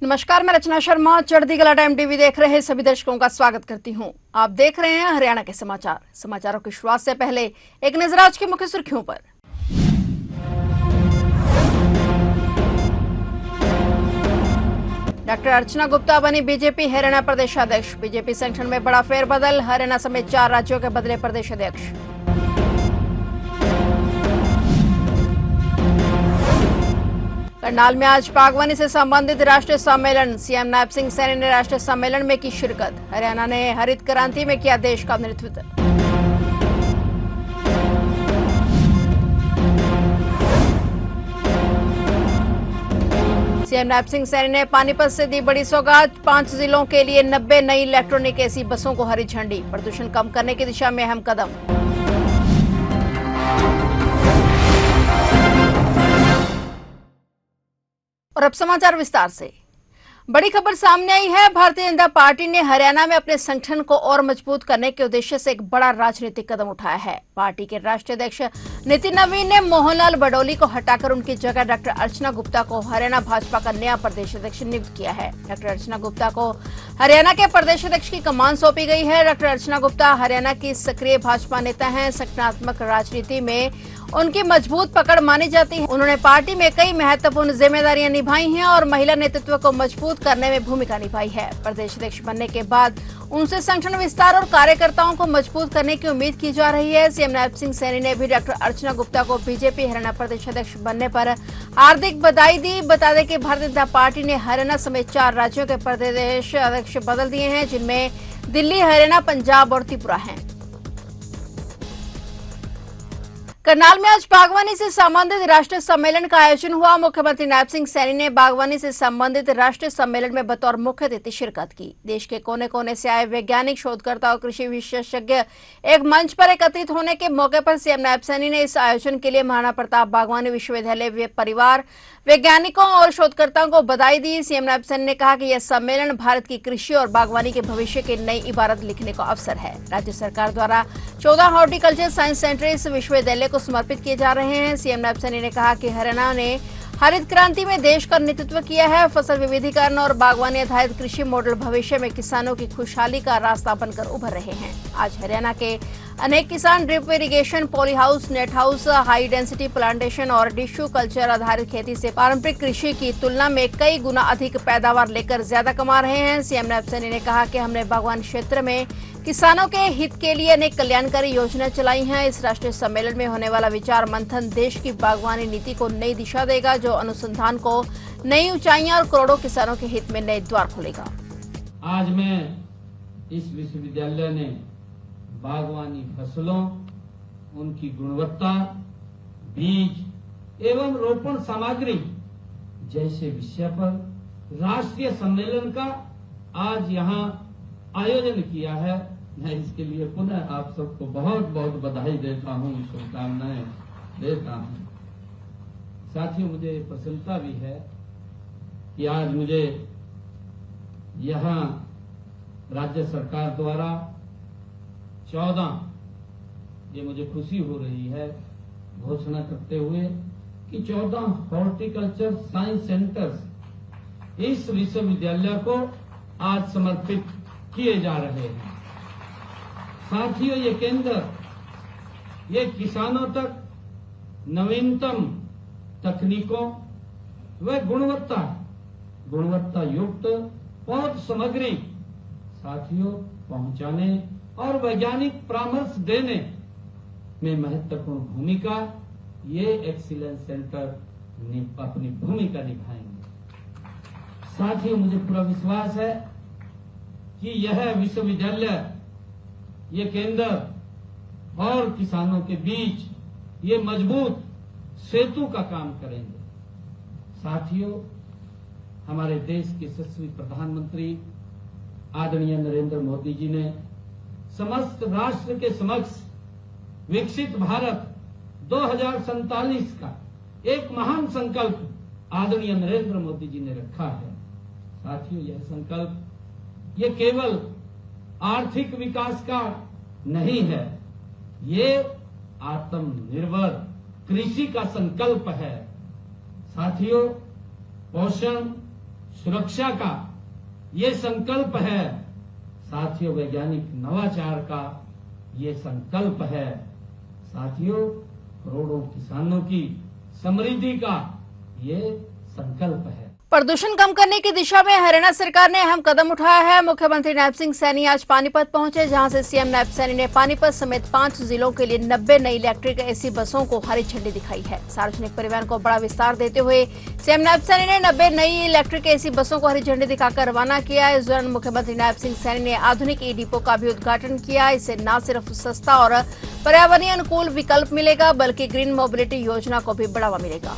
नमस्कार, मैं रचना शर्मा चढ़ती कला टाइम टीवी देख रहे सभी दर्शकों का स्वागत करती हूं। आप देख रहे हैं हरियाणा के समाचारों की शुरुआत से पहले एक नजर आज की मुख्य सुर्खियों पर। डॉक्टर अर्चना गुप्ता बनी बीजेपी हरियाणा प्रदेशाध्यक्ष। बीजेपी संगठन में बड़ा फेरबदल, हरियाणा समेत 4 राज्यों के बदले प्रदेश अध्यक्ष। करनाल में आज बागवानी से संबंधित राष्ट्रीय सम्मेलन, सीएम नायब सिंह सैनी ने राष्ट्रीय सम्मेलन में की शिरकत। हरियाणा ने हरित क्रांति में किया देश का नेतृत्व। सीएम नायब सिंह सैनी ने पानीपत से दी बड़ी सौगात, 5 जिलों के लिए 90 नई इलेक्ट्रॉनिक एसी बसों को हरी झंडी। प्रदूषण कम करने की दिशा में अहम कदम। और अब समाचार विस्तार से। बड़ी खबर सामने आई है। भारतीय जनता पार्टी ने हरियाणा में अपने संगठन को और मजबूत करने के उद्देश्य से एक बड़ा राजनीतिक कदम उठाया है। पार्टी के राष्ट्रीय अध्यक्ष नितिन नवीन ने मोहनलाल बडोली को हटाकर उनकी जगह डॉक्टर अर्चना गुप्ता को हरियाणा भाजपा का नया प्रदेश अध्यक्ष नियुक्त किया है। डॉक्टर अर्चना गुप्ता को हरियाणा के प्रदेश अध्यक्ष की कमान सौंपी गई है। डॉक्टर अर्चना गुप्ता हरियाणा की सक्रिय भाजपा नेता हैं। संगठनात्मक राजनीति में उनकी मजबूत पकड़ मानी जाती है। उन्होंने पार्टी में कई महत्वपूर्ण जिम्मेदारियां निभाई हैं और महिला नेतृत्व को मजबूत करने में भूमिका निभाई है। प्रदेश अध्यक्ष बनने के बाद उनसे संगठन विस्तार और कार्यकर्ताओं को मजबूत करने की उम्मीद की जा रही है। सीएम नायब सिंह सैनी ने भी डॉक्टर अर्चना गुप्ता को बीजेपी हरियाणा प्रदेश अध्यक्ष बनने पर हार्दिक बधाई दी। बता दें कि भारतीय जनता पार्टी ने हरियाणा समेत 4 राज्यों के प्रदेश अध्यक्ष बदल दिए हैं, जिनमें दिल्ली, हरियाणा, पंजाब और त्रिपुरा हैं। करनाल में आज बागवानी से संबंधित राष्ट्रीय सम्मेलन का आयोजन हुआ। मुख्यमंत्री नायब सिंह सैनी ने बागवानी से संबंधित राष्ट्रीय सम्मेलन में बतौर मुख्य अतिथि शिरकत की। देश के कोने कोने से आए वैज्ञानिक, शोधकर्ता और कृषि विशेषज्ञ एक मंच पर एकत्रित होने के मौके पर सीएम नायब सैनी ने इस आयोजन के लिए महाराणा प्रताप बागवानी विश्वविद्यालय परिवार, वैज्ञानिकों और शोधकर्ताओं को बधाई दी। सीएम नायब सैनी ने कहा कि यह सम्मेलन भारत की कृषि और बागवानी के भविष्य की नई इबारत लिखने का अवसर है। राज्य सरकार द्वारा 14 हॉर्टिकल्चर साइंस सेंटर इस विश्वविद्यालय को समर्पित किए जा रहे हैं। सीएम नायब सैनी ने कहा कि हरियाणा ने हरित क्रांति में देश का नेतृत्व किया है। फसल विविधीकरण और बागवानी आधारित कृषि मॉडल भविष्य में किसानों की खुशहाली का रास्ता बनकर उभर रहे हैं। आज हरियाणा के अनेक किसान drip irrigation, poly house, net house, high density plantation और टिश्यू कल्चर आधारित खेती से पारंपरिक कृषि की तुलना में कई गुना अधिक पैदावार लेकर ज्यादा कमा रहे हैं। सीएम नायब सैनी ने कहा कि हमने बागवान क्षेत्र में किसानों के हित के लिए अनेक कल्याणकारी योजनाएं चलाई हैं। इस राष्ट्रीय सम्मेलन में होने वाला विचार मंथन देश की बागवानी नीति को नई दिशा देगा, जो अनुसंधान को नई ऊंचाइयां और करोड़ों किसानों के हित में नए द्वार खोलेगा। आज मैं इस विश्वविद्यालय ने बागवानी फसलों, उनकी गुणवत्ता, बीज एवं रोपण सामग्री जैसे विषय पर राष्ट्रीय सम्मेलन का आज यहाँ आयोजन किया है। मैं इसके लिए पुनः आप सबको बहुत बहुत बधाई देता हूँ, शुभकामनाएं देता हूँ। साथियों, मुझे प्रसन्नता भी है कि आज मुझे यहाँ राज्य सरकार द्वारा 14, ये मुझे खुशी हो रही है घोषणा करते हुए कि 14 हॉर्टिकल्चर साइंस सेंटर्स इस विश्वविद्यालय को आज समर्पित किए जा रहे हैं। साथियों, ये केंद्र ये किसानों तक नवीनतम तकनीकों व गुणवत्ता युक्त पौध सामग्री साथियों पहुंचाने और वैज्ञानिक परामर्श देने में महत्वपूर्ण भूमिका ये एक्सीलेंस सेंटर अपनी भूमिका निभाएंगे। साथियों, मुझे पूरा विश्वास है कि यह विश्वविद्यालय, ये केंद्र और किसानों के बीच ये मजबूत सेतु का काम करेंगे। साथियों, हमारे देश के यशस्वी प्रधानमंत्री आदरणीय नरेंद्र मोदी जी ने समस्त राष्ट्र के समक्ष विकसित भारत 2047 का एक महान संकल्प आदरणीय नरेंद्र मोदी जी ने रखा है। साथियों, यह संकल्प ये केवल आर्थिक विकास का नहीं है, ये आत्मनिर्भर कृषि का संकल्प है। साथियों, पोषण, सुरक्षा का ये संकल्प है, साथियों वैज्ञानिक नवाचार का ये संकल्प है, साथियों करोड़ों किसानों की समृद्धि का ये संकल्प है। प्रदूषण कम करने की दिशा में हरियाणा सरकार ने अहम कदम उठाया है। मुख्यमंत्री नैब सिंह सैनी आज पानीपत पहुंचे, जहां से सीएम नैब सैनी ने पानीपत समेत 5 जिलों के लिए 90 नई इलेक्ट्रिक एसी बसों को हरी झंडी दिखाई है। सार्वजनिक परिवहन को बड़ा विस्तार देते हुए सीएम नैब सैनी ने 90 नई इलेक्ट्रिक एसी बसों को हरी झंडी दिखाकर रवाना किया। इस दौरान मुख्यमंत्री नैब सिंह सैनी ने आधुनिक ई डिपो का भी उद्घाटन किया। इससे न सिर्फ सस्ता और पर्यावरणीय अनुकूल विकल्प मिलेगा, बल्कि ग्रीन मोबिलिटी योजना को भी बढ़ावा मिलेगा।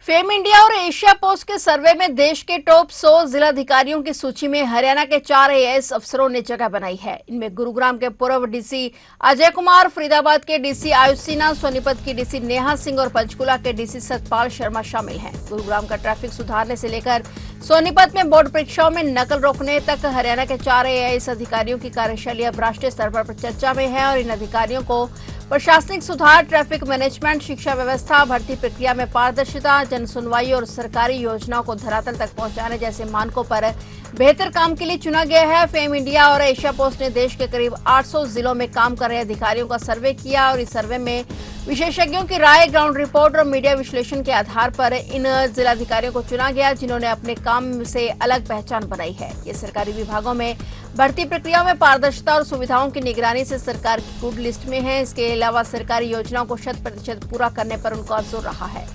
फेम इंडिया और एशिया पोस्ट के सर्वे में देश के टॉप 100 जिलाधिकारियों की सूची में हरियाणा के 4 AIS अफसरों ने जगह बनाई है। इनमें गुरुग्राम के पूर्व डीसी अजय कुमार, फरीदाबाद के डीसी आयुष सिन्हा, सोनीपत की डीसी नेहा सिंह और पंचकुला के डीसी सतपाल शर्मा शामिल हैं। गुरुग्राम का ट्रैफिक सुधारने से लेकर सोनीपत में बोर्ड परीक्षाओं में नकल रोकने तक हरियाणा के 4 AIS अधिकारियों की कार्यशैली अब राष्ट्रीय स्तर पर चर्चा में है और इन अधिकारियों को प्रशासनिक सुधार, ट्रैफिक मैनेजमेंट, शिक्षा व्यवस्था, भर्ती प्रक्रिया में पारदर्शिता, जन सुनवाई और सरकारी योजनाओं को धरातल तक पहुंचाने जैसे मानकों पर बेहतर काम के लिए चुना गया है। फेम इंडिया और एशिया पोस्ट ने देश के करीब 800 जिलों में काम कर रहे अधिकारियों का सर्वे किया और इस सर्वे में विशेषज्ञों की राय, ग्राउंड रिपोर्ट और मीडिया विश्लेषण के आधार पर इन जिलाधिकारियों को चुना गया, जिन्होंने अपने काम से अलग पहचान बनाई है। ये सरकारी विभागों में भर्ती प्रक्रिया में पारदर्शिता और सुविधाओं की निगरानी से सरकार की गुड लिस्ट में है। इसके अलावा सरकारी योजनाओं को 100% पूरा करने पर उनका जोर रहा है।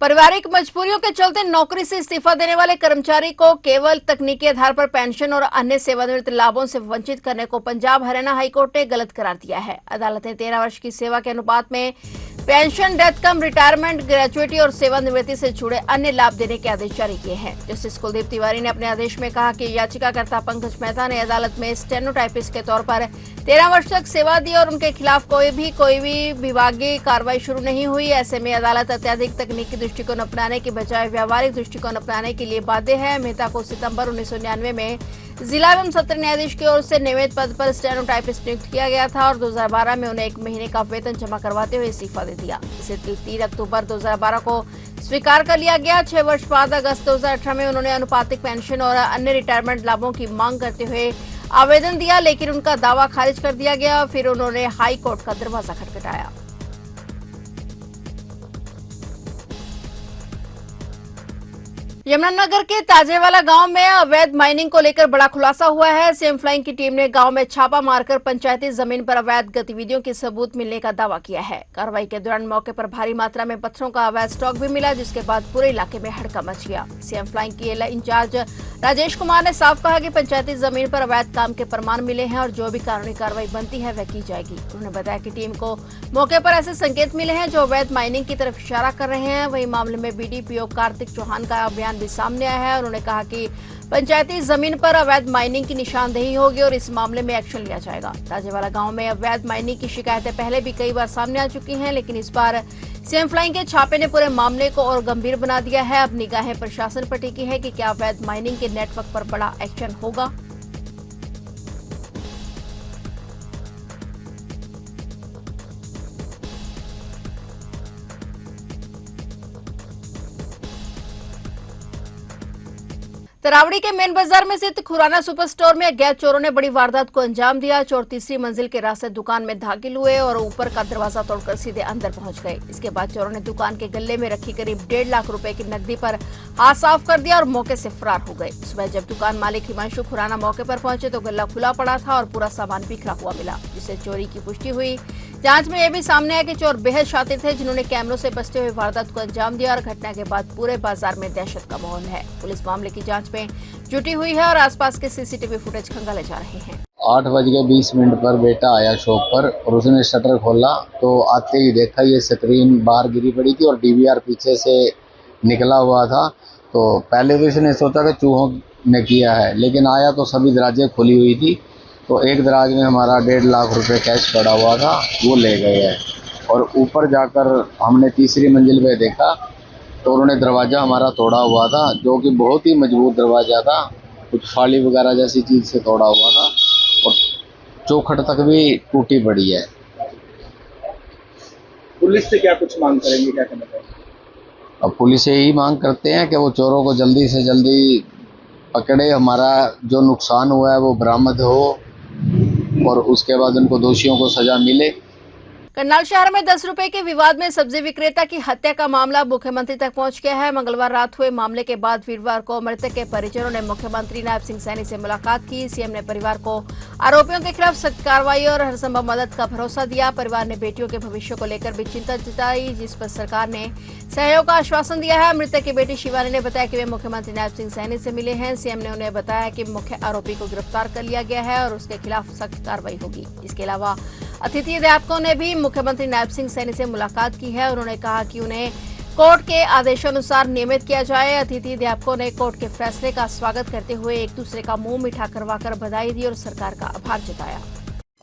पारिवारिक मजबूरियों के चलते नौकरी से इस्तीफा देने वाले कर्मचारी को केवल तकनीकी आधार पर पेंशन और अन्य सेवानिवृत्त लाभों से वंचित करने को पंजाब हरियाणा हाईकोर्ट ने गलत करार दिया है। अदालत ने 13 वर्ष की सेवा के अनुपात में पेंशन, डेथ कम रिटायरमेंट, ग्रेजुएटी और सेवानिवृत्ति से जुड़े अन्य लाभ देने के आदेश जारी किए हैं। जस्टिस कुलदीप तिवारी ने अपने आदेश में कहा कि याचिकाकर्ता पंकज मेहता ने अदालत में स्टेनोटाइपिस्ट के तौर पर 13 वर्ष तक सेवा दी और उनके खिलाफ कोई भी विभागीय कार्रवाई शुरू नहीं हुई। ऐसे में अदालत अत्यधिक तकनीकी दृष्टिकोण अपनाने की बजाय व्यावहारिक दृष्टिकोण अपनाने के लिए बाध्य है। मेहता को सितंबर 1999 में जिला एवं सत्र न्यायाधीश की ओर से नियमित पद पर स्टेनोटाइपिस्ट नियुक्त किया गया था और 2012 में उन्हें 1 महीने का वेतन जमा करवाते हुए इस्तीफा दे दिया। इसे 3 अक्टूबर 2012 को स्वीकार कर लिया गया। 6 वर्ष बाद अगस्त 2018 में उन्होंने अनुपातिक पेंशन और अन्य रिटायरमेंट लाभों की मांग करते हुए आवेदन दिया, लेकिन उनका दावा खारिज कर दिया गया। फिर उन्होंने हाई कोर्ट का दरवाजा खटखटाया। यमुनानगर के ताजेवाला गांव में अवैध माइनिंग को लेकर बड़ा खुलासा हुआ है। सीएम फ्लाइंग की टीम ने गांव में छापा मारकर पंचायती जमीन पर अवैध गतिविधियों के सबूत मिलने का दावा किया है। कार्रवाई के दौरान मौके पर भारी मात्रा में पत्थरों का अवैध स्टॉक भी मिला, जिसके बाद पूरे इलाके में हड़कंप मच गया। सीएम फ्लाइंग की इंचार्ज राजेश कुमार ने साफ कहा कि पंचायती जमीन पर अवैध काम के प्रमाण मिले हैं और जो भी कानूनी कार्रवाई बनती है वह की जाएगी। उन्होंने बताया कि टीम को मौके पर ऐसे संकेत मिले हैं जो अवैध माइनिंग की तरफ इशारा कर रहे हैं। वहीं मामले में बीडीपीओ कार्तिक चौहान का बयान भी सामने आया है। उन्होंने कहा कि पंचायती जमीन पर अवैध माइनिंग की निशानदेही होगी और इस मामले में एक्शन लिया जाएगा। ताजेवाला गांव में अवैध माइनिंग की शिकायतें पहले भी कई बार सामने आ चुकी हैं, लेकिन इस बार सीएम फ्लाइंग के छापे ने पूरे मामले को और गंभीर बना दिया है। अब निगाहें प्रशासन पर टिकी है कि क्या अवैध माइनिंग के नेटवर्क पर बड़ा एक्शन होगा। तरावड़ी के मेन बाजार में स्थित खुराना सुपर स्टोर में अज्ञात चोरों ने बड़ी वारदात को अंजाम दिया। चोर तीसरी मंजिल के रास्ते दुकान में दाखिल हुए और ऊपर का दरवाजा तोड़कर सीधे अंदर पहुंच गए। इसके बाद चोरों ने दुकान के गल्ले में रखी करीब 1.5 लाख रुपए की नकदी पर हाथ साफ कर दिया और मौके से फरार हो गए। सुबह जब दुकान मालिक हिमांशु खुराना मौके पर पहुंचे तो गल्ला खुला पड़ा था और पूरा सामान बिखरा हुआ मिला, जिससे चोरी की पुष्टि हुई। जांच में यह भी सामने आया कि चोर बेहद शातिर थे, जिन्होंने कैमरों से बचते हुए वारदात को अंजाम दिया और घटना के बाद पूरे बाजार में दहशत का माहौल है। पुलिस मामले की जांच में जुटी हुई है और आसपास के सीसीटीवी फुटेज खंगाले जा रहे हैं। 8:20 पर बेटा आया शॉप पर और उसने शटर खोला तो आते ही देखा ये स्क्रीन बाहर गिरी पड़ी थी और डीवीआर पीछे से निकला हुआ था। तो पहले तो इसने सोचा कि चूहों ने किया है, लेकिन आया तो सभी दराजें खुली हुई थी। तो एक दराज में हमारा 1.5 लाख रुपए कैश पड़ा हुआ था, वो ले गए हैं। और ऊपर जाकर हमने तीसरी मंजिल पे देखा तो उन्होंने दरवाज़ा हमारा तोड़ा हुआ था, जो कि बहुत ही मजबूत दरवाज़ा था कुछ फाली वगैरह जैसी चीज़ से तोड़ा हुआ था और चौखट तक भी टूटी पड़ी है। पुलिस से क्या कुछ मांग करेंगे, क्या कहना चाहेंगे? अब पुलिस से यही मांग करते हैं कि वो चोरों को जल्दी से जल्दी पकड़े, हमारा जो नुकसान हुआ है वो बरामद हो और उसके बाद उनको दोषियों को सजा मिले। करनाल शहर में 10 रुपए के विवाद में सब्जी विक्रेता की हत्या का मामला मुख्यमंत्री तक पहुंच गया है। मंगलवार रात हुए मामले के बाद वीरवार को मृतक के परिजनों ने मुख्यमंत्री नायब सिंह सैनी से मुलाकात की। सीएम ने परिवार को आरोपियों के खिलाफ सख्त कार्रवाई और हरसंभव मदद का भरोसा दिया। परिवार ने बेटियों के भविष्य को लेकर भी चिंता जताई, जिस पर सरकार ने सहयोग का आश्वासन दिया है। मृतक की बेटी शिवानी ने बताया कि वे मुख्यमंत्री नायब सिंह सैनी से मिले हैं। सीएम ने उन्हें बताया कि मुख्य आरोपी को गिरफ्तार कर लिया गया है और उसके खिलाफ सख्त कार्रवाई होगी। इसके अलावा अतिथि अध्यापकों ने भी मुख्यमंत्री नायब सिंह सैनी से मुलाकात की है। उन्होंने कहा कि उन्हें कोर्ट के आदेशानुसार नियमित किया जाए। अतिथि अध्यापकों ने कोर्ट के फैसले का स्वागत करते हुए एक दूसरे का मुंह मीठा करवाकर बधाई दी और सरकार का आभार जताया।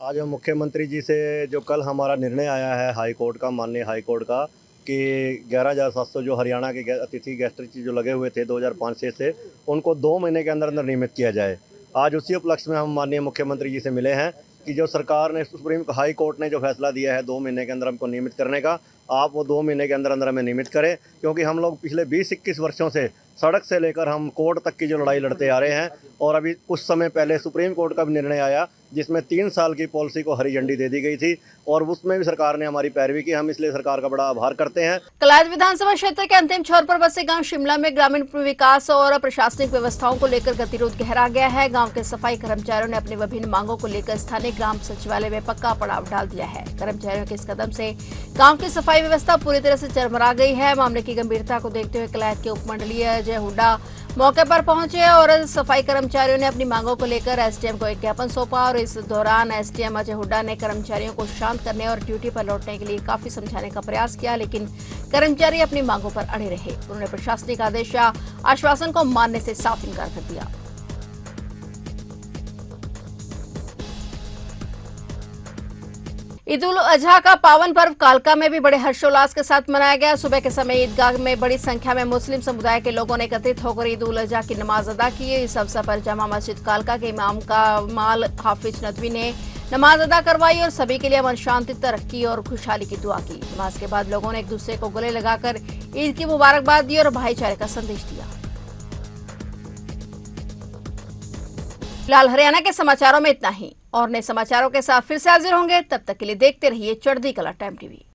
आज हम मुख्यमंत्री जी से जो कल हमारा निर्णय आया है हाई कोर्ट का, माननीय हाई कोर्ट का, कि 11,700 जो हरियाणा के अतिथि गेस्ट जो लगे हुए थे 2005 से उनको 2 महीने के अंदर अंदर नियमित किया जाए। आज उसी उपलक्ष्य में हम माननीय मुख्यमंत्री जी से मिले हैं कि जो सरकार ने सुप्रीम हाई कोर्ट ने जो फैसला दिया है 2 महीने के अंदर हमको नियमित करने का, आप वो 2 महीने के अंदर अंदर हमें नियमित करें, क्योंकि हम लोग पिछले 20-21 वर्षों से सड़क से लेकर हम कोर्ट तक की जो लड़ाई लड़ते आ रहे हैं। और अभी कुछ समय पहले सुप्रीम कोर्ट का भी निर्णय आया जिसमें 3 साल की पॉलिसी को हरी झंडी दे दी गई थी और उसमें भी सरकार ने हमारी पैरवी की। हम इसलिए सरकार का बड़ा आभार करते हैं। कलाज विधानसभा क्षेत्र के अंतिम छोर पर बसे गांव शिमला में ग्रामीण विकास और प्रशासनिक व्यवस्थाओं को लेकर गतिरोध गहरा गया है। गांव के सफाई कर्मचारियों ने अपनी विभिन्न मांगों को लेकर स्थानीय ग्राम सचिवालय में पक्का पड़ाव डाल दिया है। कर्मचारियों के इस कदम से गांव की सफाई व्यवस्था पूरी तरह से चरमरा गई है। मामले की गंभीरता को देखते हुए कलायत के उपमंडलीय अजय हुड्डा मौके पर पहुंचे और सफाई कर्मचारियों ने अपनी मांगों को लेकर एसडीएम को एक ज्ञापन सौंपा और इस दौरान एसडीएम अजय हुड्डा ने कर्मचारियों को शांत करने और ड्यूटी पर लौटने के लिए काफी समझाने का प्रयास किया, लेकिन कर्मचारी अपनी मांगों पर अड़े रहे। उन्होंने प्रशासनिक आदेश या आश्वासन को मानने से साफ इनकार कर दिया। ईद उल अजहा का पावन पर्व कालका में भी बड़े हर्षोल्लास के साथ मनाया गया। सुबह के समय ईदगाह में बड़ी संख्या में मुस्लिम समुदाय के लोगों ने एकत्रित होकर ईद उल अजहा की नमाज अदा की। इस अवसर पर जामा मस्जिद कालका के इमाम कमाल हाफिज नदवी ने नमाज अदा करवाई और सभी के लिए अमन, शांति, तरक्की और खुशहाली की दुआ की। नमाज के बाद लोगों ने एक दूसरे को गले लगाकर ईद की मुबारकबाद दी और भाईचारे का संदेश दिया। फिलहाल हरियाणा के समाचारों में इतना ही और नए समाचारों के साथ फिर से हाजिर होंगे। तब तक के लिए देखते रहिए चढ़ती कला टाइम टीवी।